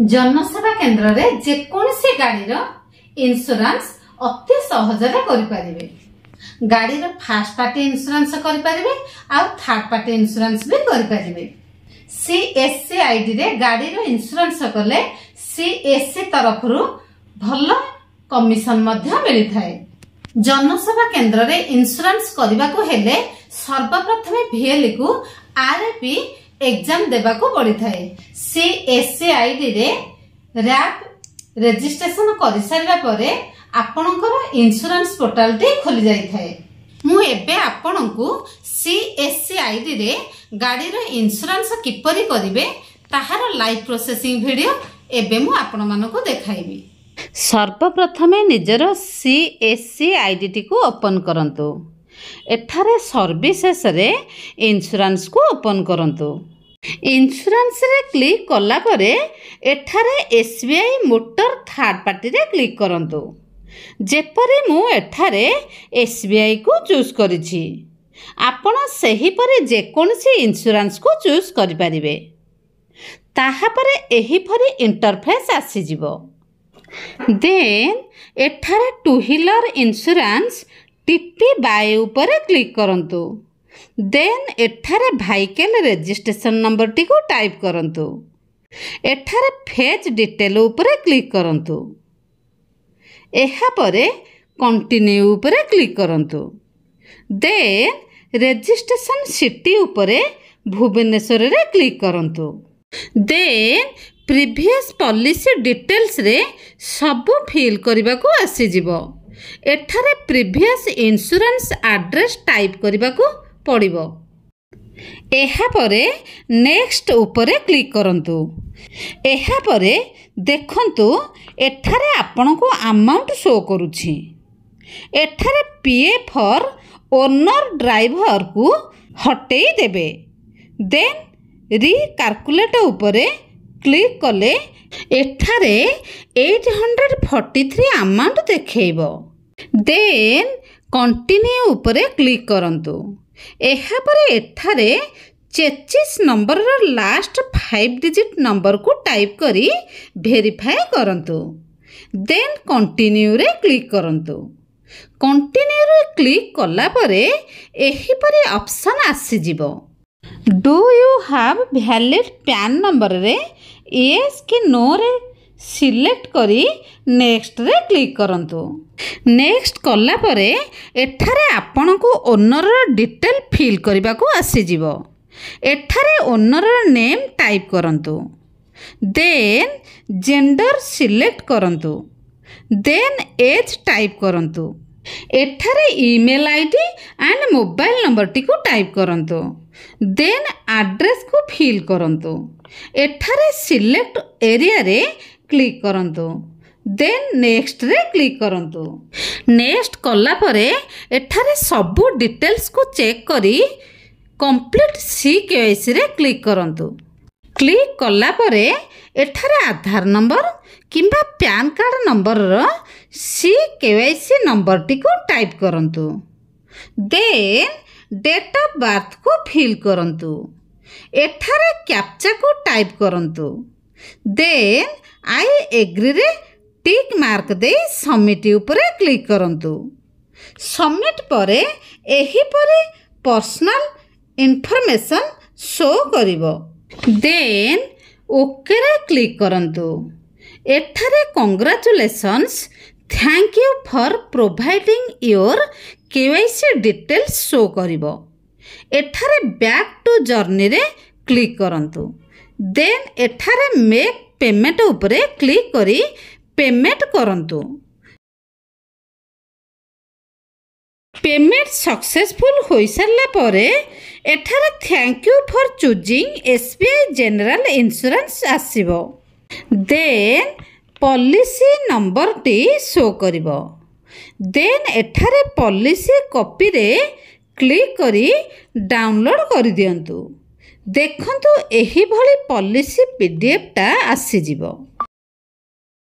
जनसेवा केन्द्र रे जेकोसी गाड़ी इंश्योरेंस अति सहजरे करिपारिबे। गाड़ी फर्स्ट पार्टी इंश्योरेंस करिपारिबे आ थर्ड पार्टी इंश्योरेंस भी करिपारिबे। सीएससी आईडी रे गाड़ी इंश्योरेंस कले सीएससी तरफ भल कमिशन मध्य मिली थाए। जनसेवा केन्द्र रे इंश्योरेंस करबा को हेले सर्वप्रथम वीएल को आरपी एग्जाम देबा को पड़ी थाए। सीएससी आईडी रे रैप रजिस्ट्रेशन कर सारिबा परे आपनकर इंश्योरेंस पोर्टल टी खोली जाई थाए। मु एबे आपनकु सीएससी आईडी रे गाड़ी रो इंश्योरेंस किपरि करिवे ताहार लाइव प्रोसेसिंग वीडियो एबे मु आपन मानको देखाइबी। सर्वप्रथमे निजर सीएससी आईडी टी को ओपन करंतु। एठारे सर्विसेस रे इंश्योरेंस को ओपन करंतु। इंश्योरेंस रे क्लिक कला परे एठारे एसबीआई मोटर थर्ड पार्टी रे क्लिक करंतु। जेपरि मु एठारे एसबीआई को चूज करिछि आपण सही परे जेकोनसी इंश्योरेंस को चूज करि परिबे। ताहा परे एही परी इंटरफेस आसी जिवो। देन एठारे two wheeler insurance TP buy ऊपर क्लिक करंतु। देन एठारे व्हीकल रजिस्ट्रेशन नंबर टी को टाइप करंतु। एठारे फेच डिटेल ऊपर क्लिक करंतु। एहा परे कंटिन्यू ऊपर क्लिक करंतु। देन रजिस्ट्रेशन सिटी ऊपर भुवनेश्वर रे क्लिक करंतु। देन प्रीवियस पॉलिसी डिटेल्स रे सब फिल करबा को आसी जिवो। एठारे प्रीवियस इंश्योरेंस एड्रेस टाइप करबा को पड़िबो। एहा परे नेक्स्ट ऊपर क्लिक करंतु। एहा परे देखंतु एठारे आपनको अमाउंट शो करूछि। एठारे पीए फॉर ओनर ड्राइवर को हटेई देबे। देन रिकाल्कुलेट ऊपर क्लिक कले एठारे 843 अमाउंट देखैबो। देन कंटिन्यू ऊपर क्लिक करंतु। एहा परे एठारे 43 नंबर रो लास्ट 5 डिजिट नंबर को टाइप करी वेरीफाई करंतु। देन कंटिन्यू रे क्लिक करंतु। कंटिन्यू रे क्लिक कला परे एही परे ऑप्शन आसी जिवो। Do you have valid pan number रे यस कि नो रे सिलेक्ट करी नेक्स्ट रे क्लिक करंतु। नेक्स्ट कला परे एठारे आपन को ओनर डिटेल फिल करबा को आसी जिवो। एठारे ओनर नेम टाइप करंतु। देन जेंडर सिलेक्ट करंतु। देन एज टाइप करंतु। एठारे email ID and mobile number टी को टाइप करंतु। देन एड्रेस को फिल करंतु। एठारे सिलेक्ट एरिया रे क्लिक करंतु। देन नेक्स्ट रे क्लिक करंतु। नेक्स्ट कला परे एठारे सब डिटेल्स को चेक करी कंप्लीट सीकेवाईसी रे क्लिक करंतु। क्लिक कला परे एठारे आधार नंबर किंबा पैन कार्ड नंबर रो सीकेवाईसी नंबर टी को टाइप करंतु। देन डेट ऑफ बर्थ को फिल करंतु। एठारे कैप्चा को टाइप करंतु। देन आई एग्री रे टिक मार्क दे सबमिट ऊपर क्लिक करंतु। सबमिट परे एही परे पर्सनल इंफॉर्मेशन शो करिवो। देन ओके रे क्लिक करंतु। एठारे congratulations thank you for providing your KYC details show करिवो। एठारे बैक टू जर्नी रे क्लिक करंतु। देन एठारे मेक पेमेंट ऊपर क्लिक करी पेमेंट करंतु। पेमेंट सक्सेसफुल होई सारला परे एठारे thank you for choosing SBI general insurance आसीबो। देन पॉलिसी नंबर टी शो करिवो। देन एठारे पॉलिसी कॉपी रे क्लिक करी डाउनलोड कर दियंतु। देखंतु एही भली पॉलिसी पीडीएफ टा आसी जिवो।